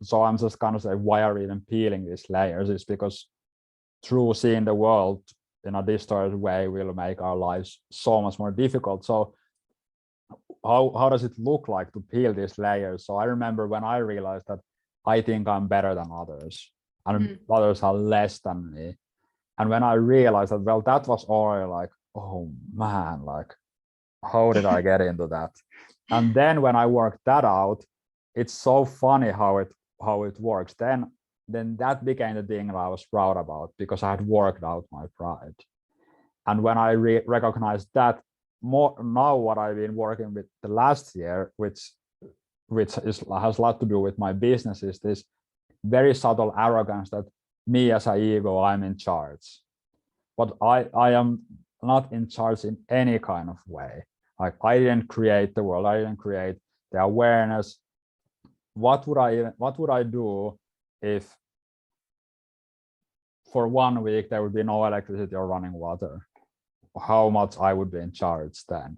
so I'm just kind of say, why are we even peeling these layers? It's because through seeing the world in a distorted way will make our lives so much more difficult. So how does it look like to peel these layers? So I remember when I realized that I think I'm better than others and others are less than me. And when I realized that, well, that was already like, oh man, like, how did I get into that? And then when I worked that out, it's so funny how it works. Then that became the thing that I was proud about because I had worked out my pride. And when I recognized that more now, what I've been working with the last year, which has a lot to do with my business, is this very subtle arrogance that me as an ego, I'm in charge. But I am not in charge in any kind of way. Like, I didn't create the world. I didn't create the awareness. What would I do if for 1 week there would be no electricity or running water? How much I would be in charge then?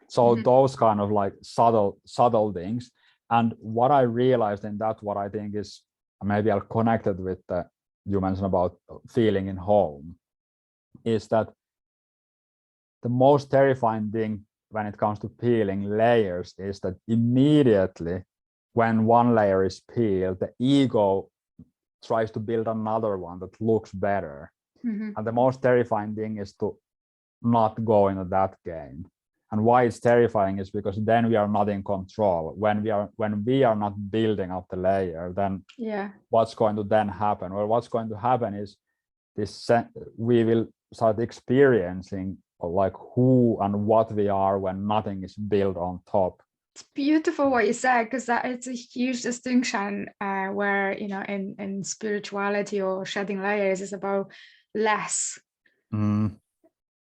So those kind of like subtle things. And what I realized in that, what I think is, maybe I'll connect it with the, you mentioned about feeling in home, is that the most terrifying thing when it comes to peeling layers is that immediately when one layer is peeled, the ego tries to build another one that looks better. And the most terrifying thing is to not go into that game. And why it's terrifying is because then we are not in control. When we are not building up the layer, then what's going to then happen? Well, what's going to happen is this: we will start experiencing like who and what we are when nothing is built on top. It's beautiful what you said, because that it's a huge distinction where, in spirituality or shedding layers is about less.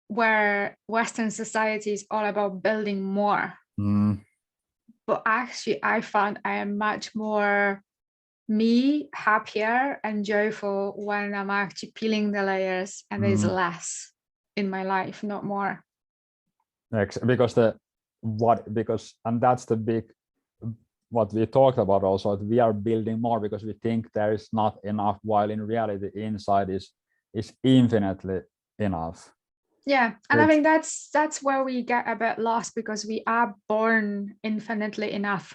Where Western society is all about building more. But actually, I found I am much more happier and joyful when I'm actually peeling the layers and there's less in my life, not more. Because and that's the big, what we talked about also, that we are building more because we think there is not enough, while in reality inside is infinitely enough. Yeah, and I think that's where we get a bit lost, because we are born infinitely enough,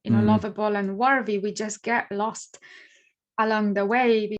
lovable and worthy. We just get lost along the way